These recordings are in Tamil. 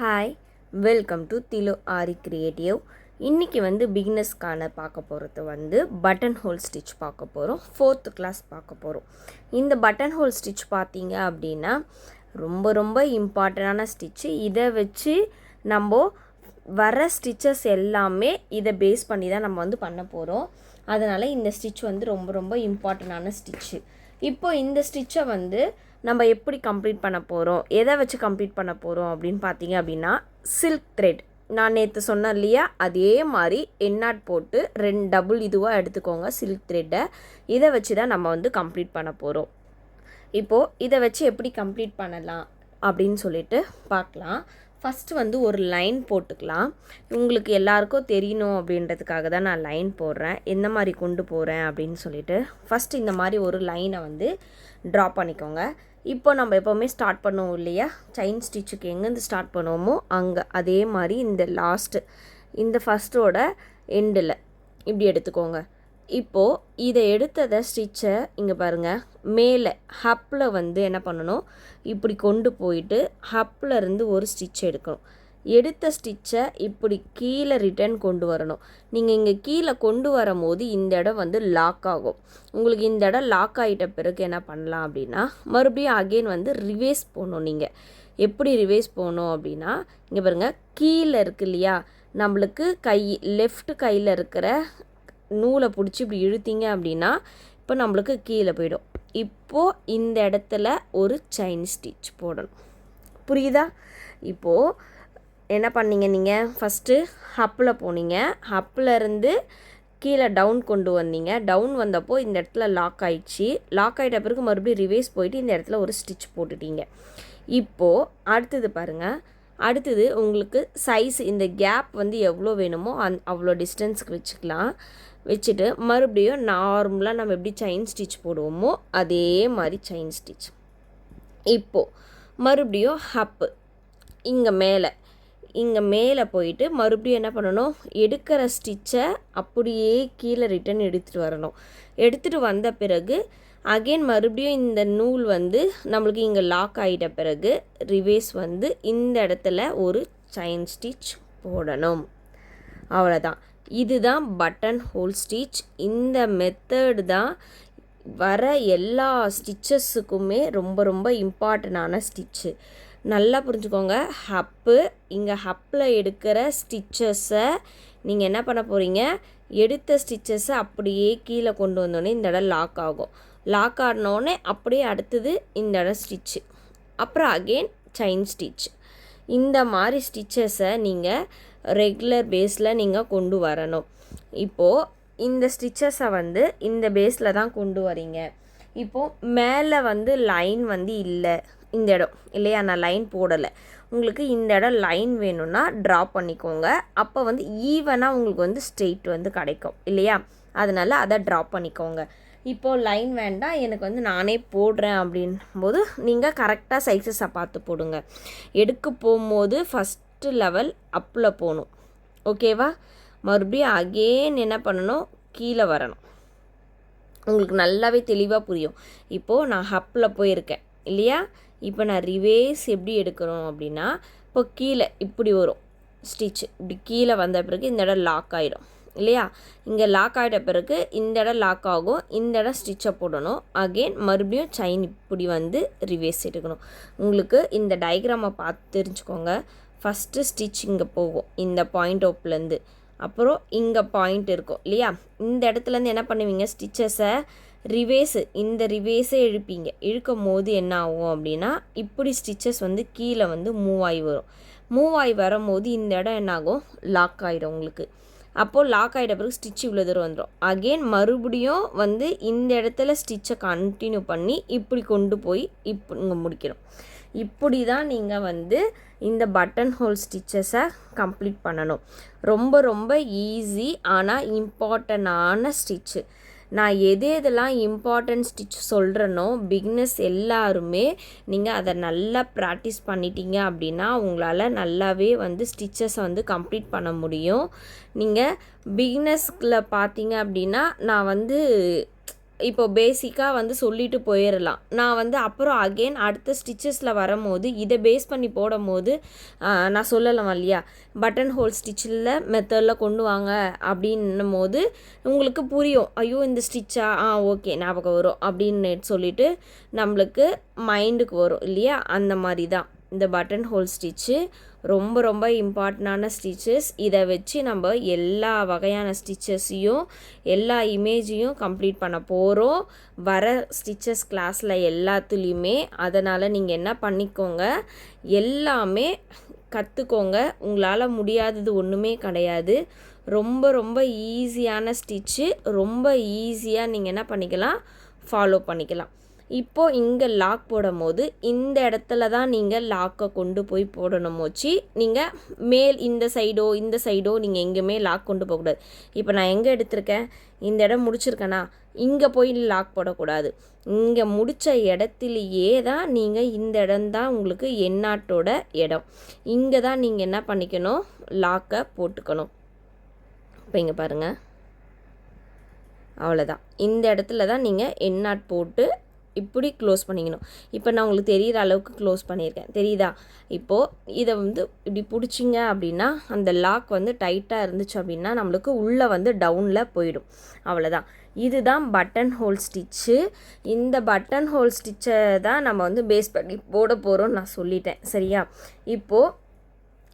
Hi, welcome to Thilu Aari creative. இன்றைக்கி பிகினர்ஸ்க்கான பார்க்க போகிறது பட்டன் ஹோல் ஸ்டிச் பார்க்க போகிறோம். 4th கிளாஸ் பார்க்க போகிறோம். இந்த பட்டன் ஹோல் ஸ்டிச் பார்த்தீங்க அப்படின்னா ரொம்ப ரொம்ப இம்பார்ட்டண்டான ஸ்டிச்சு. இதை வச்சு நம்ம வர ஸ்டிச்சஸ் எல்லாமே இதை பேஸ் பண்ணி தான் நம்ம பண்ண போகிறோம். அதனால் இந்த ஸ்டிச் ரொம்ப ரொம்ப இம்பார்ட்டண்டான ஸ்டிச்சு. இப்போது இந்த ஸ்டிச்சை நம்ம எப்படி கம்ப்ளீட் பண்ண போகிறோம், எதை வச்சு கம்ப்ளீட் பண்ண போகிறோம் அப்படின்னு பார்த்தீங்க அப்படின்னா, சில்க் த்ரெட் நான் நேற்று சொன்னேன் இல்லையா, அதே மாதிரி எண்ணாட் போட்டு 2 டபுள் இதுவாக எடுத்துக்கோங்க சில்க் த்ரெட்டை. இதை வச்சு தான் நம்ம கம்ப்ளீட் பண்ண போகிறோம். இப்போது இதை வச்சு எப்படி கம்ப்ளீட் பண்ணலாம் அப்படின்னு சொல்லிட்டு பார்க்கலாம். ஃபஸ்ட்டு ஒரு லைன் போட்டுக்கலாம். உங்களுக்கு எல்லாருக்கும் தெரியணும் அப்படின்றதுக்காக தான் நான் லைன் போடுறேன், எந்த மாதிரி கொண்டு போகிறேன் அப்படின்னு சொல்லிட்டு. ஃபஸ்ட்டு இந்த மாதிரி ஒரு லைனை ட்ரா பண்ணிக்கோங்க. இப்போ நம்ம எப்போவுமே ஸ்டார்ட் பண்ணுவோம் இல்லையா, செயின் ஸ்டிச்சுக்கு எங்கேருந்து ஸ்டார்ட் பண்ணுவோமோ அங்கே அதே மாதிரி இந்த ஃபஸ்ட்டோட எண்டில் இப்படி எடுத்துக்கோங்க. இப்போது இதை எடுத்ததை ஸ்டிச்சை இங்கே பாருங்கள், மேலே ஹப்பில் என்ன பண்ணணும், இப்படி கொண்டு போயிட்டு ஹப்பில் இருந்து ஒரு ஸ்டிச் எடுக்கணும். எடுத்த ஸ்டிச்சை இப்படி கீழே ரிட்டர்ன் கொண்டு வரணும். நீங்கள் இங்கே கீழே கொண்டு வரும்போது இந்த இடம் லாக் ஆகும். உங்களுக்கு இந்த இடம் லாக் ஆகிட்ட பிறகு என்ன பண்ணலாம் அப்படின்னா, மறுபடியும் அகெயின் ரிவேஸ் போகணும். நீங்கள் எப்படி ரிவேஸ் போகணும் அப்படின்னா, இங்கே பாருங்கள், கீழே இருக்கு இல்லையா, நம்மளுக்கு லெஃப்ட் கையில் இருக்கிற நூலை பிடிச்சி இப்படி இழுத்தீங்க அப்படின்னா இப்போ நம்மளுக்கு கீழே போயிடும். இப்போது இந்த இடத்துல ஒரு செயின் ஸ்டிச் போடணும். புரியுதா? இப்போது என்ன பண்ணீங்க, நீங்கள் ஃபஸ்ட்டு ஹப்பில் போனீங்க, ஹப்பில் இருந்து கீழே டவுன் கொண்டு வந்தீங்க. டவுன் வந்தப்போ இந்த இடத்துல லாக் ஆகிடுச்சு. லாக் ஆகிட்ட பிறகு மறுபடியும் ரிவேஸ் போயிட்டு இந்த இடத்துல ஒரு ஸ்டிச் போட்டுட்டீங்க. இப்போது அடுத்தது பாருங்கள், அடுத்தது உங்களுக்கு சைஸ் இந்த கேப் எவ்வளோ வேணுமோ அவ்வளோ டிஸ்டன்ஸுக்கு வச்சுட்டு மறுபடியும் நார்மலாக நம்ம எப்படி செயின் ஸ்டிச் போடுவோமோ அதே மாதிரி செயின் ஸ்டிச். இப்போது மறுபடியும் ஹப்பு இங்கே மேலே போயிட்டு மறுபடியும் என்ன பண்ணணும், எடுக்கிற ஸ்டிச்சை அப்படியே கீழே ரிட்டன் எடுத்துகிட்டு வரணும். எடுத்துகிட்டு வந்த பிறகு அகெயின் மறுபடியும் இந்த நூல் நம்மளுக்கு இங்கே லாக் ஆகிட்ட பிறகு ரிவேஸ் இந்த இடத்துல ஒரு செயின் ஸ்டிச் போடணும். அவ்வளோதான். இதுதான் பட்டன் ஹோல் ஸ்டிச். இந்த மெத்தடு தான் வர எல்லா ஸ்டிச்சஸுக்குமே ரொம்ப ரொம்ப இம்பார்ட்டண்டான ஸ்டிச்சு. நல்லா புரிஞ்சுக்கோங்க. இங்கே ஹப்பில் எடுக்கிற ஸ்டிச்சஸை நீங்கள் என்ன பண்ண போகிறீங்க, எடுத்த ஸ்டிச்சஸை அப்படியே கீழே கொண்டு வந்தோடனே இந்த இடம் லாக் ஆகும். லாக் ஆடினோடனே அப்படியே அடுத்தது இந்த இடம் ஸ்டிச்சு, அப்புறம் அகெயின் செயின் ஸ்டிச். இந்த மாதிரி ஸ்டிச்சஸை நீங்கள் ரெகுலர் பேஸில் நீங்கள் கொண்டு வரணும். இப்போது இந்த ஸ்டிச்சஸை இந்த பேஸில் தான் கொண்டு வரீங்க. இப்போது மேலே லைன் இல்லை, இந்த இடம் இல்லையா, நான் லைன் போடலை. உங்களுக்கு இந்த இடம் லைன் வேணும்னா ட்ரா பண்ணிக்கோங்க. அப்போ ஈவனாக உங்களுக்கு ஸ்ட்ரெயிட் கிடைக்கும் இல்லையா, அதனால் அதை ட்ரா பண்ணிக்கோங்க. இப்போது லைன் வேண்டாம், எனக்கு நானே போடுறேன் அப்படின்போது நீங்கள் கரெக்டாக சைஸஸை பார்த்து போடுங்க. எடுக்க போகும்போது ஃபஸ்ட்டு லெவல் அப்பில் போகணும். ஓகேவா? மறுபடியும் அகெயின் என்ன பண்ணணும், கீழே வரணும். உங்களுக்கு நல்லாவே தெளிவாக புரியும். இப்போது நான் ஹப்பில் போயிருக்கேன் இல்லையா, இப்போ நான் ரிவேஸ் எப்படி எடுக்கிறோம் அப்படின்னா, இப்போ கீழே இப்படி வரும் ஸ்டிச், இப்படி கீழே வந்த பிறகு இந்த இடம் லாக் ஆகிடும் இல்லையா. இங்கே லாக் ஆகிட்ட பிறகு இந்த இடம் லாக் ஆகும், இந்த இடம் ஸ்டிச்சை போடணும். அகெயின் மறுபடியும் செயின் இப்படி ரிவேஸ் எடுக்கணும். உங்களுக்கு இந்த டயக்ராமை பார்த்து தெரிஞ்சுக்கோங்க. ஃபஸ்ட்டு ஸ்டிச் இங்கே போகும் இந்த பாயிண்ட் ஓப்லேருந்து, அப்புறம் இங்கே பாயிண்ட் இருக்கும் இல்லையா, இந்த இடத்துலேருந்து என்ன பண்ணுவீங்க, ஸ்டிச்சஸை இந்த ரிவேஸை இழுக்கும் போது என்ன ஆகும் அப்படின்னா, இப்படி ஸ்டிச்சஸ் கீழே மூவ் ஆகி வரும். மூவ் ஆகி வரும்போது இந்த இடம் என்ன ஆகும், லாக் ஆகிடும் உங்களுக்கு. அப்போது லாக் ஆகிட்ட பிறகு ஸ்டிச் இவ்வளோ தூரம் வந்துடும். அகெயின் மறுபடியும் இந்த இடத்துல ஸ்டிச்சை கண்டினியூ பண்ணி இப்படி கொண்டு போய் இங்கே முடிக்கணும். இப்படி தான் நீங்கள் இந்த பட்டன் ஹோல் ஸ்டிச்சஸை கம்ப்ளீட் பண்ணணும். ரொம்ப ரொம்ப ஈஸி, ஆனால் இம்பார்ட்டண்டான ஸ்டிச்சு. நான் எதெல்லாம் இம்பார்ட்டன்ட் ஸ்டிச் சொல்கிறேனோ பிகினர்ஸ் எல்லாருமே நீங்கள் அதை நல்லா ப்ராக்டிஸ் பண்ணிட்டீங்க அப்படின்னா உங்களால் நல்லாவே ஸ்டிச்சஸை கம்ப்ளீட் பண்ண முடியும். நீங்கள் பிகினர்ஸ்கில் பார்த்தீங்க அப்படின்னா நான் இப்போ பேசிக்காக வந்து சொல்லிட்டு போயிடலாம். நான் வந்து அப்புறம் அகெயின் அடுத்த ஸ்டிச்சஸில் வரும்போது இதை பேஸ் பண்ணி போடும்போது நான் சொல்லலாம் இல்லையா, பட்டன் ஹோல் ஸ்டிச்சில் மெத்தடில் கொண்டு வாங்க அப்படின்னும் போது உங்களுக்கு புரியும். ஐயோ இந்த ஸ்டிச்சா ஓகே ஞாபகம் வரும் அப்படின்னு சொல்லிட்டு நம்மளுக்கு மைண்டுக்கு வரும் இல்லையா. அந்த மாதிரி தான் இந்த பட்டன் ஹோல் ஸ்டிச்சு ரொம்ப ரொம்ப இம்பார்ட்டண்டான ஸ்டிச்சஸ். இதை வச்சு நம்ம எல்லா வகையான ஸ்டிச்சஸையும் எல்லா இமேஜையும் கம்ப்ளீட் பண்ண போகிறோம் வர ஸ்டிச்சஸ் கிளாஸில் எல்லாத்துலேயுமே. அதனால் நீங்கள் என்ன பண்ணிக்கோங்க, எல்லாமே கற்றுக்கோங்க. உங்களால் முடியாதது ஒன்றுமே கிடையாது. ரொம்ப ரொம்ப ஈஸியான ஸ்டிச்சு, ரொம்ப ஈஸியாக நீங்கள் என்ன பண்ணிக்கலாம், ஃபாலோ பண்ணிக்கலாம். இப்போது இங்கே லாக் போடும் போது இந்த இடத்துல தான் நீங்கள் லாக்கை கொண்டு போய் போடணும் மோச்சி. நீங்கள் மேல் இந்த சைடோ நீங்கள் எங்கேயுமே லாக் கொண்டு போகக்கூடாது. இப்போ நான் எங்கே எடுத்திருக்கேன், இந்த இடம் முடிச்சிருக்கேனா, இங்கே போய் லாக் போடக்கூடாது. இங்கே முடித்த இடத்துலையே தான் நீங்கள், இந்த இடம் தான் உங்களுக்கு எண்ணாட்டோட இடம். இங்கே தான் நீங்கள் என்ன பண்ணிக்கணும், லாக்கை போட்டுக்கணும். இப்போ இங்கே பாருங்கள், அவ்வளோதான். இந்த இடத்துல தான் நீங்கள் எண்ணாட் போட்டு இப்படி க்ளோஸ் பண்ணிக்கணும். இப்போ நான் உங்களுக்கு தெரிகிற அளவுக்கு க்ளோஸ் பண்ணியிருக்கேன், தெரியுதா. இப்போது இதை வந்து இப்படி பிடிச்சிங்க அப்படின்னா அந்த லாக் வந்து டைட்டாக இருந்துச்சு அப்படின்னா நம்மளுக்கு உள்ளே வந்து டவுனில் போயிடும். அவ்வளோதான். இதுதான் பட்டன் ஹோல் ஸ்டிச்சு. இந்த பட்டன் ஹோல் ஸ்டிச்சை தான் நம்ம வந்து பேஸ் பண்ணி போட போகிறோம்னு நான் சொல்லிட்டேன், சரியா. இப்போது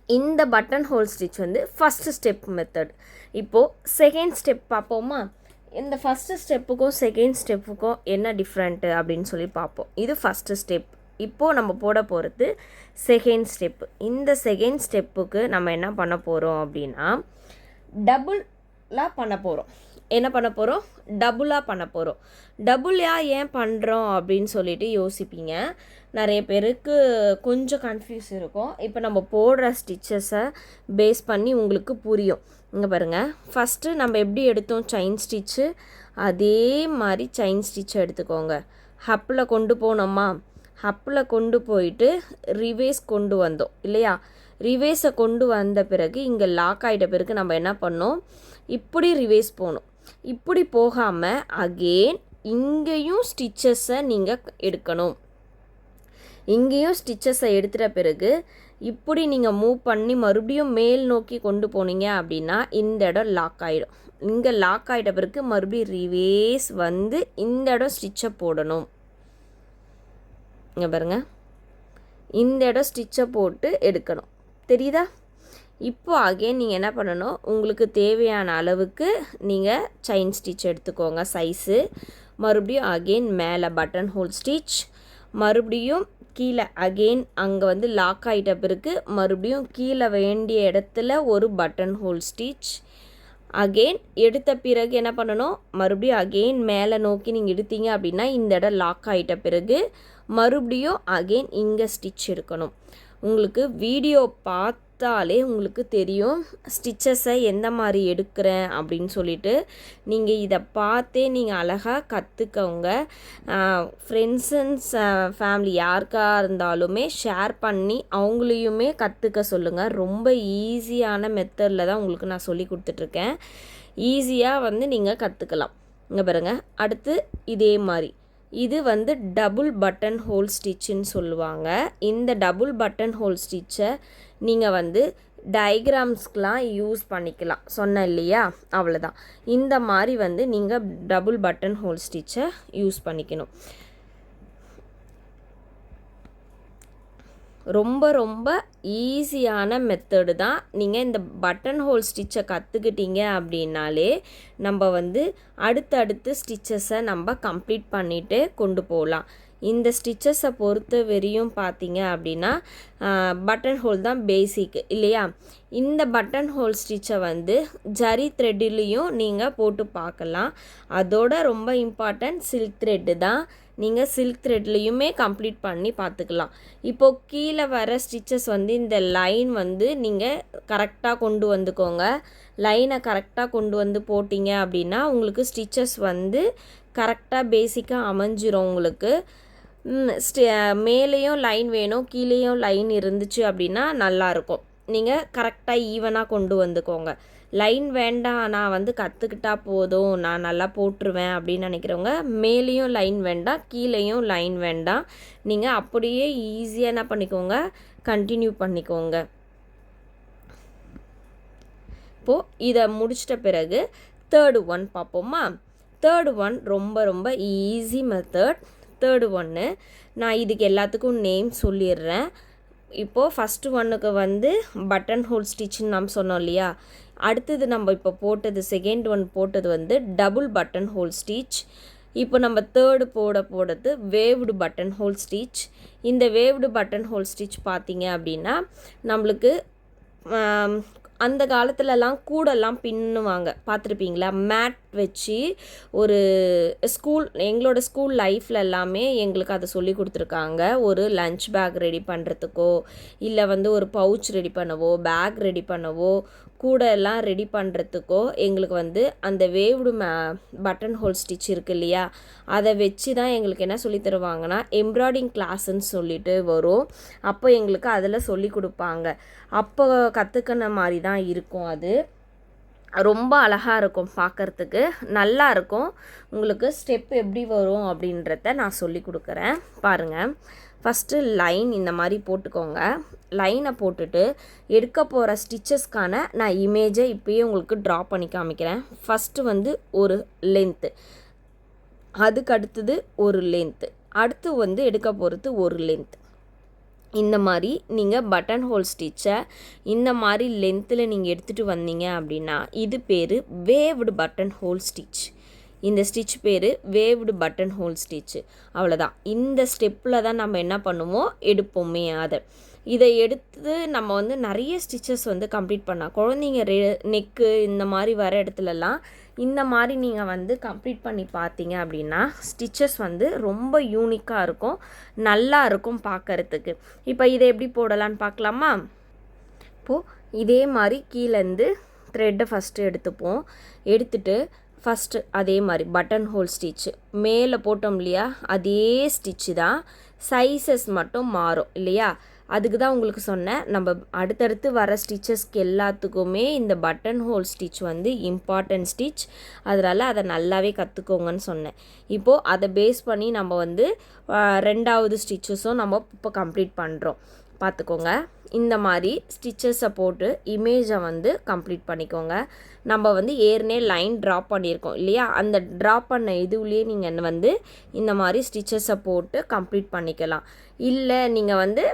இந்த பட்டன் ஹோல் ஸ்டிச் வந்து ஃபஸ்ட்டு ஸ்டெப் மெத்தட். இப்போது செகண்ட் ஸ்டெப் பார்ப்போமா. இந்த ஃபஸ்ட்டு ஸ்டெப்புக்கும் செகண்ட் ஸ்டெப்புக்கும் என்ன டிஃப்ரெண்ட்டு அப்படின்னு சொல்லி பார்ப்போம். இது ஃபஸ்ட்டு ஸ்டெப். இப்போது நம்ம போட போகிறது செகண்ட் ஸ்டெப்பு. இந்த செகண்ட் ஸ்டெப்புக்கு நம்ம என்ன பண்ண போகிறோம் அப்படின்னா டபுளாக பண்ண போகிறோம். என்ன பண்ண போகிறோம், டபுளாக பண்ண போகிறோம். டபுளாக ஏன் பண்ணுறோம் அப்படின்னு சொல்லிட்டு யோசிப்பீங்க. நிறைய பேருக்கு கொஞ்சம் கன்ஃபியூஸ் இருக்கும். இப்போ நம்ம போடுற ஸ்டிச்சஸை பேஸ் பண்ணி உங்களுக்கு புரியும். இங்கே பாருங்கள், ஃபஸ்ட்டு நம்ம எப்படி எடுத்தோம் செயின் ஸ்டிச்சு, அதே மாதிரி செயின் ஸ்டிச்சை எடுத்துக்கோங்க. ஹப்பில் கொண்டு போனோமா, ஹப்பில் கொண்டு போயிட்டு ரிவேஸ் கொண்டு வந்தோம் இல்லையா. ரிவேஸை கொண்டு வந்த பிறகு இங்கே லாக் ஆகிட்ட பிறகு நம்ம என்ன பண்ணோம், இப்படி ரிவேஸ் போகணும். இப்படி போகாமல் அகெயின் இங்கேயும் ஸ்டிச்சஸை நீங்கள் எடுக்கணும். இங்கேயும் ஸ்டிச்சஸை எடுத்துகிட்ட பிறகு இப்படி நீங்கள் மூவ் பண்ணி மறுபடியும் மேல் நோக்கி கொண்டு போனீங்க அப்படின்னா இந்த இடம் லாக் ஆகிடும். இங்கே லாக் ஆகிட்ட பிறகு மறுபடியும் ரிவேஸ் வந்து இந்த இடம் ஸ்டிச்சை போடணும். இங்கே பாருங்கள், இந்த இடம் ஸ்டிச்சை போட்டு எடுக்கணும், தெரியுதா. இப்போ அகெயின் நீங்கள் என்ன பண்ணணும், உங்களுக்கு தேவையான அளவுக்கு நீங்கள் செயின் ஸ்டிச் எடுத்துக்கோங்க சைஸு. மறுபடியும் அகெயின் மேலே பட்டன் ஹோல் ஸ்டிச், மறுபடியும் கீழே அகெயின் அங்கே வந்து லாக் ஆகிட்ட பிறகு மறுபடியும் கீழே வேண்டிய இடத்துல ஒரு பட்டன் ஹோல் ஸ்டிச். அகெயின் எடுத்த பிறகு என்ன பண்ணணும், மறுபடியும் அகெயின் மேலே நோக்கி நீங்கள் எடுத்தீங்க அப்படின்னா இந்த இடம் லாக் ஆகிட்ட பிறகு மறுபடியும் அகெயின் இங்கே ஸ்டிச் எடுக்கணும். உங்களுக்கு வீடியோ பார்த்தாலே உங்களுக்கு தெரியும் ஸ்டிச்சஸை எந்த மாதிரி எடுக்கிறேன் அப்படின்னு சொல்லிட்டு. நீங்கள் இதை பார்த்தே நீங்கள் அழகாக கற்றுக்கோங்க. ஃப்ரெண்ட்ஸ் அண்ட் ஃபேமிலி யாருக்காக இருந்தாலுமே ஷேர் பண்ணி அவங்களையுமே கற்றுக்க சொல்லுங்கள். ரொம்ப ஈஸியான மெத்தடில் தான் உங்களுக்கு நான் சொல்லி கொடுத்துட்ருக்கேன். ஈஸியாக வந்து நீங்கள் கற்றுக்கலாம். இங்கே பாருங்கள், அடுத்து இதே மாதிரி இது வந்து டபுள் பட்டன் ஹோல் ஸ்டிச்சுன்னு சொல்லுவாங்க. இந்த டபுள் பட்டன் ஹோல் ஸ்டிச்சை நீங்கள் வந்து டயக்ராம்ஸ்க்கெலாம் யூஸ் பண்ணிக்கலாம், சொன்னேன் இல்லையா. அவ்வளோதான். இந்த மாதிரி வந்து நீங்கள் டபுள் பட்டன் ஹோல் ஸ்டிச்சை யூஸ் பண்ணிக்கணும். ரொம்ப ரொம்ப ஈஸியான மெத்தடு தான். நீங்கள் இந்த பட்டன் ஹோல் ஸ்டிச்சை கற்றுக்கிட்டீங்க அப்படின்னாலே நம்ம வந்து அடுத்தடுத்து ஸ்டிச்சஸை நம்ம கம்ப்ளீட் பண்ணிவிட்டு கொண்டு போகலாம். இந்த ஸ்டிச்சஸை பொறுத்த வரையும் பார்த்தீங்க அப்படின்னா பட்டன் ஹோல் தான் பேசிக் இல்லையா. இந்த பட்டன் ஹோல் ஸ்டிச்சை வந்து ஜரி த்ரெட்லேயும் நீங்கள் போட்டு பார்க்கலாம். அதோட ரொம்ப இம்பார்ட்டன்ட் சில்க் த்ரெட்டு தான். நீங்கள் சில்க் த்ரெட்லேயுமே கம்ப்ளீட் பண்ணி பார்த்துக்கலாம். இப்போது கீழே வர ஸ்டிச்சஸ் வந்து இந்த லைன் வந்து நீங்கள் கரெக்டாக கொண்டு வந்துக்கோங்க. லைனை கரெக்டாக கொண்டு வந்து போட்டிங்க அப்படின்னா உங்களுக்கு ஸ்டிச்சஸ் வந்து கரெக்டாக பேசிக்காக அமைஞ்சிரும். உங்களுக்கு மேலேயும் லைன் வேணும், கீழேயும் லைன் இருந்துச்சு அப்படின்னா நல்லாயிருக்கும். நீங்கள் கரெக்டாக ஈவனாக கொண்டு வந்துக்கோங்க. லைன் வேண்டாம், நான் வந்து கற்றுக்கிட்டா போதும், நான் நல்லா போட்டுருவேன் அப்படின்னு நினைக்கிறவங்க மேலேயும் லைன் வேண்டாம், கீழேயும் லைன் வேண்டாம். நீங்கள் அப்படியே ஈஸியாக என்ன பண்ணிக்கோங்க, கண்டினியூ பண்ணிக்கோங்க. இப்போது இதை முடிச்சிட்ட பிறகு தேர்டு ஒன் பார்ப்போமா. தேர்டு ஒன் ரொம்ப ரொம்ப ஈஸி மெத்தட். தேர்டு ஒன்று நான் இதுக்கு எல்லாத்துக்கும் நேம் சொல்லிடுறேன். இப்போது ஃபஸ்ட்டு ஒன்றுக்கு வந்து பட்டன் ஹோல் ஸ்டிச்சுன்னு நம்ம சொன்னோம் இல்லையா. அடுத்தது நம்ம இப்போ போட்டது செகண்ட் ஒன் போட்டது வந்து டபுள் பட்டன் ஹோல் ஸ்டிச். இப்போ நம்ம தேர்டு போடுறது வேவ்டு பட்டன் ஹோல் ஸ்டிச். இந்த வேவ்டு பட்டன் ஹோல் ஸ்டிச் பார்த்திங்க அப்படின்னா நம்மளுக்கு அந்த காலத்துலலாம் கூடெல்லாம் பின்னுவாங்க, பார்த்துருப்பீங்களா. மேட் வச்சு ஒரு எங்களோட ஸ்கூல் லைஃப்பில் எல்லாமே எங்களுக்கு அதை சொல்லி கொடுத்துருக்காங்க. ஒரு லஞ்ச் பேக் ரெடி பண்ணுறதுக்கோ இல்லை வந்து ஒரு பவுச் ரெடி பண்ணவோ பேக் ரெடி பண்ணவோ கூட எல்லாம் ரெடி பண்ணுறதுக்கோ எங்களுக்கு வந்து அந்த வேவ்டு பட்டன் ஹோல் ஸ்டிச் இருக்குது இல்லையா, அதை வச்சு தான் எங்களுக்கு என்ன சொல்லி தருவாங்கன்னா எம்ப்ராய்டிங் கிளாஸுன்னு சொல்லிட்டு வரும். அப்போ எங்களுக்கு அதில் சொல்லி கொடுப்பாங்க. அப்போ கற்றுக்கின மாதிரி தான் இருக்கும். அது ரொம்ப அழகாக இருக்கும், பார்க்குறதுக்கு நல்லா இருக்கும். உங்களுக்கு ஸ்டெப் எப்படி வரும் அப்படின்றத நான் சொல்லி கொடுக்குறேன் பாருங்கள். ஃபஸ்ட்டு லைன் இந்த மாதிரி போட்டுக்கோங்க. லைனை போட்டுட்டு எடுக்க போகிற ஸ்டிச்சஸ்க்கான நான் இமேஜை இப்போயே உங்களுக்கு ட்ரா பண்ணி காமிக்கிறேன். ஃபஸ்ட்டு வந்து ஒரு லென்த்து, அதுக்கு அடுத்தது ஒரு லென்த்து, அடுத்து வந்து எடுக்க போகிறது ஒரு லென்த். இந்த மாதிரி நீங்கள் பட்டன் ஹோல் ஸ்டிச்சை இந்த மாதிரி லென்த்தில் நீங்கள் எடுத்துகிட்டு வந்தீங்க அப்படின்னா இது பேர் வேவ்டு பட்டன் ஹோல் ஸ்டிச். இந்த ஸ்டிச் பேர் வேவ்டு பட்டன் ஹோல் ஸ்டிச்சு. அவ்வளோதான். இந்த ஸ்டெப்பில் தான் நம்ம என்ன பண்ணுவோம், எடுப்போமே இதை எடுத்து நம்ம வந்து நிறைய ஸ்டிச்சஸ் வந்து கம்ப்ளீட் பண்ணலாம். குழந்தைங்க நெக்கு இந்த மாதிரி வர இடத்துலலாம் இந்த மாதிரி நீங்கள் வந்து கம்ப்ளீட் பண்ணி பார்த்தீங்க அப்படின்னா ஸ்டிச்சஸ் வந்து ரொம்ப யூனிக்காக இருக்கும், நல்லா இருக்கும் பார்க்கறதுக்கு. இப்போ இதை எப்படி போடலான்னு பார்க்கலாமா. இப்போது இதே மாதிரி கீழேருந்து த்ரெட்டை ஃபஸ்ட்டு எடுத்துப்போம். எடுத்துகிட்டு ஃபஸ்ட்டு அதே மாதிரி பட்டன் ஹோல் ஸ்டிச்சு மேலே போட்டோம் இல்லையா, அதே ஸ்டிச்சு தான், சைஸஸ் மட்டும் மாறும் இல்லையா. அதுக்கு தான் உங்களுக்கு சொன்னேன், நம்ம அடுத்தடுத்து வர ஸ்டிச்சஸ்க்கு எல்லாத்துக்குமே இந்த பட்டன் ஹோல் ஸ்டிச் வந்து இம்பார்ட்டன்ட் ஸ்டிச். அதனால் அதை நல்லாவே கற்றுக்கோங்கன்னு சொன்னேன். இப்போது அதை பேஸ் பண்ணி நம்ம வந்து ரெண்டாவது ஸ்டிச்சஸும் நம்ம இப்போ கம்ப்ளீட் பண்ணுறோம். பார்த்துக்கோங்க. இந்த மாதிரி ஸ்டிச்சஸை போட்டு இமேஜை வந்து கம்ப்ளீட் பண்ணிக்கோங்க. நம்ம வந்து ஏற்கனவே லைன் ட்ராப் பண்ணியிருக்கோம் இல்லையா, அந்த ட்ராப் பண்ண இதுவுலேயே நீங்கள் வந்து இந்த மாதிரி ஸ்டிச்சஸை போட்டு கம்ப்ளீட் பண்ணிக்கலாம். இல்லை நீங்கள் வந்து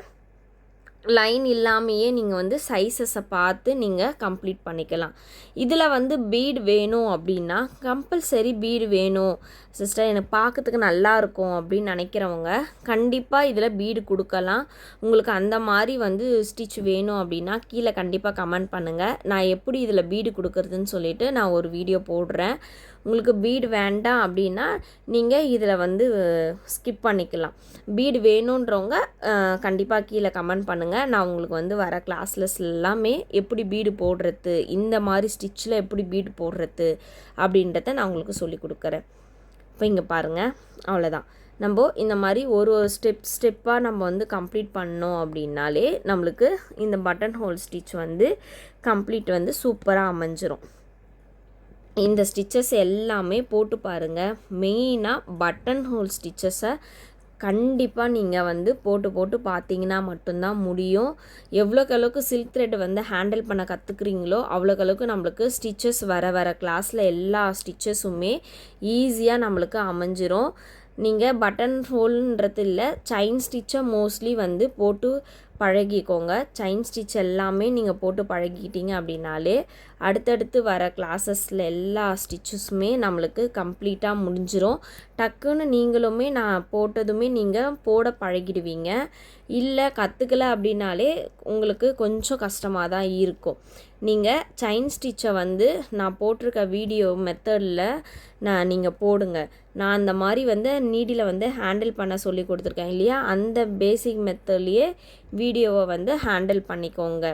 லைன் இல்லாமையே நீங்கள் வந்து சைஸஸை பார்த்து நீங்கள் கம்ப்ளீட் பண்ணிக்கலாம். இதில் வந்து பீடு வேணும் அப்படின்னா கம்பல்சரி பீடு வேணும் சிஸ்டர், எனக்கு பார்க்கறதுக்கு நல்லாயிருக்கும் அப்படின்னு நினைக்கிறவங்க கண்டிப்பாக இதில் பீடு கொடுக்கலாம். உங்களுக்கு அந்த மாதிரி வந்து ஸ்டிச் வேணும் அப்படின்னா கீழே கண்டிப்பாக கமெண்ட் பண்ணுங்கள். நான் எப்படி இதில் பீடு கொடுக்குறதுன்னு சொல்லிவிட்டு நான் ஒரு வீடியோ போடுறேன். உங்களுக்கு பீடு வேண்டாம் அப்படின்னா நீங்கள் இதில் வந்து ஸ்கிப் பண்ணிக்கலாம். பீடு வேணுன்றவங்க கண்டிப்பாக கீழே கமெண்ட் பண்ணுங்கள். நான் உங்களுக்கு வந்து வர கிளாஸில் எல்லாமே எப்படி பீடு போடுறது, இந்த மாதிரி ஸ்டிச்சில் எப்படி பீடு போடுறது அப்படின்றத நான் உங்களுக்கு சொல்லி கொடுக்குறேன். இப்போ இங்கே பாருங்கள், அவ்வளோதான். நம்ம இந்த மாதிரி ஒரு ஸ்டெப்பாக நம்ம வந்து கம்ப்ளீட் பண்ணோம் அப்படின்னாலே நம்மளுக்கு இந்த பட்டன் ஹோல் ஸ்டிச் வந்து கம்ப்ளீட் வந்து சூப்பராக அமைஞ்சிரும். இந்த ஸ்டிச்சஸ் எல்லாமே போட்டு பாருங்கள். மெயினாக பட்டன் ஹோல் ஸ்டிச்சஸை கண்டிப்பாக நீங்கள் வந்து போட்டு பார்த்தீங்கன்னா மட்டும்தான் முடியும். எவ்வளோக்கு சில்க் த்ரெட் வந்து ஹேண்டில் பண்ண கற்றுக்குறீங்களோ அவ்வளோக்கு நம்மளுக்கு ஸ்டிச்சஸ் வர கிளாஸில் எல்லா ஸ்டிச்சஸுமே ஈஸியாக நம்மளுக்கு அமைஞ்சிரும். நீங்கள் பட்டன் ஹோல்ன்றது இல்லை, செயின் ஸ்டிச்சை மோஸ்ட்லி வந்து போட்டு பழகிக்கோங்க. செயின் ஸ்டிச் எல்லாமே நீங்கள் போட்டு பழகிக்கிட்டீங்க அப்படின்னாலே அடுத்தடுத்து வர கிளாஸஸில் எல்லா ஸ்டிச்சஸுமே நம்மளுக்கு கம்ப்ளீட்டாக முடிஞ்சிரும். டக்குன்னு நீங்களுமே நான் போட்டதுமே நீங்கள் போட பழகிடுவீங்க. இல்லை கற்றுக்கல அப்படின்னாலே உங்களுக்கு கொஞ்சம் கஷ்டமாக தான் இருக்கும். நீங்கள் செயின் ஸ்டிச்சை வந்து நான் போட்டிருக்க வீடியோ மெத்தடில் நீங்கள் போடுங்க. நான் அந்த மாதிரி வந்து நீடில் வந்து ஹேண்டில் பண்ண சொல்லி கொடுத்துருக்கேன் இல்லையா, அந்த பேசிக் மெத்தட்லேயே வீடியோவை வந்து ஹேண்டில் பண்ணிக்கோங்க.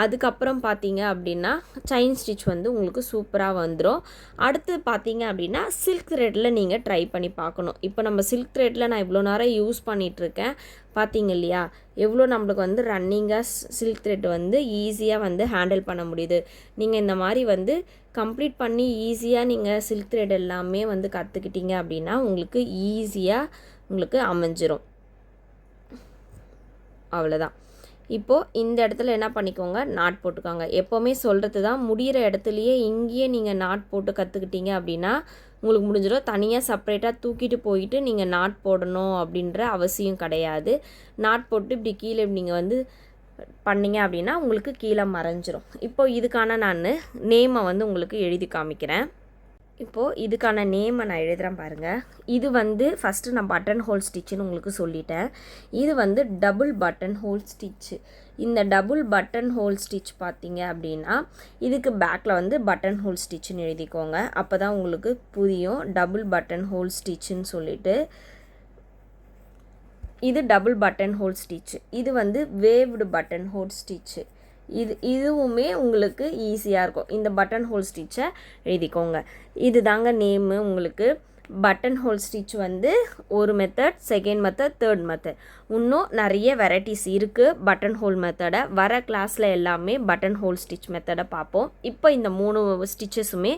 அதுக்கப்புறம் பார்த்தீங்க அப்படின்னா செயின் ஸ்டிச் வந்து உங்களுக்கு சூப்பராக வந்துடும். அடுத்து பார்த்தீங்க அப்படின்னா சில்க் த்ரெட்டில் நீங்கள் ட்ரை பண்ணி பார்க்கணும். இப்போ நம்ம சில்க் த்ரெட்டில் நான் இவ்வளோ நேரம் யூஸ் பண்ணிகிட்ருக்கேன் பார்த்தீங்க இல்லையா, எவ்வளோ நம்மளுக்கு வந்து ரன்னிங்காக சில்க் த்ரெட் வந்து ஈஸியாக வந்து ஹேண்டில் பண்ண முடியுது. நீங்கள் இந்த மாதிரி வந்து கம்ப்ளீட் பண்ணி ஈஸியாக நீங்கள் சில்க் த்ரெட் எல்லாமே வந்து கற்றுக்கிட்டீங்க அப்படின்னா உங்களுக்கு ஈஸியாக உங்களுக்கு அமைஞ்சிரும். அவ்வளோதான். இப்போது இந்த இடத்துல என்ன பண்ணிக்கோங்க, நாட் போட்டுக்கோங்க. எப்போவுமே சொல்கிறது தான், முடிகிற இடத்துலையே இங்கேயே நீங்கள் நாட் போட்டு கற்றுக்கிட்டீங்க அப்படின்னா உங்களுக்கு முடிஞ்சிடும். தனியாக செப்பரேட்டாக தூக்கிட்டு போயிட்டு நீங்கள் நாட் போடணும் அப்படின்ற அவசியம் கிடையாது. நாட் போட்டு இப்படி கீழே நீங்கள் வந்து பண்ணிங்க அப்படின்னா உங்களுக்கு கீழே மறைஞ்சிரும். இப்போது இதுக்கான நான் நேமை வந்து உங்களுக்கு எழுதி காமிக்கிறேன். இப்போது இதுக்கான நேமை நான் எழுதுகிறேன் பாருங்கள். இது வந்து ஃபஸ்ட்டு நான் பட்டன் ஹோல் ஸ்டிச்சுன்னு உங்களுக்கு சொல்லிட்டேன். இது வந்து டபுள் பட்டன் ஹோல் ஸ்டிச்சு. இந்த டபுள் பட்டன் ஹோல் ஸ்டிச் பார்த்தீங்க அப்படின்னா இதுக்கு பேக்கில் வந்து பட்டன் ஹோல் ஸ்டிச்சுன்னு எழுதிக்கோங்க. அப்போ தான் உங்களுக்கு புரியும். டபுள் பட்டன் ஹோல் ஸ்டிச்சுன்னு சொல்லிட்டு இது டபுள் பட்டன் ஹோல் ஸ்டிச்சு. இது வந்து வேவ்டு பட்டன் ஹோல் ஸ்டிச்சு. இதுவுமே உங்களுக்கு ஈஸியாக இருக்கும். இந்த பட்டன் ஹோல் ஸ்டிச்சை எழுதிக்கோங்க. இது தாங்க நேமு உங்களுக்கு. பட்டன் ஹோல் ஸ்டிச் வந்து ஒரு method, second method, third method. இன்னும் நிறைய வெரைட்டிஸ் இருக்குது பட்டன் ஹோல் மெத்தடை. வர கிளாஸில் எல்லாமே பட்டன் ஹோல் ஸ்டிச் மெத்தடை பார்ப்போம். இப்போ இந்த 3 ஸ்டிச்சஸுமே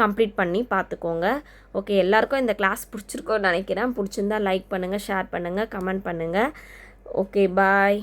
கம்ப்ளீட் பண்ணி பார்த்துக்கோங்க. ஓகே, எல்லாருக்கும் இந்த கிளாஸ் பிடிச்சிருக்கோன்னு நினைக்கிறேன். பிடிச்சிருந்தா லைக் பண்ணுங்கள், ஷேர் பண்ணுங்கள், கமெண்ட் பண்ணுங்கள். ஓகே, பாய்.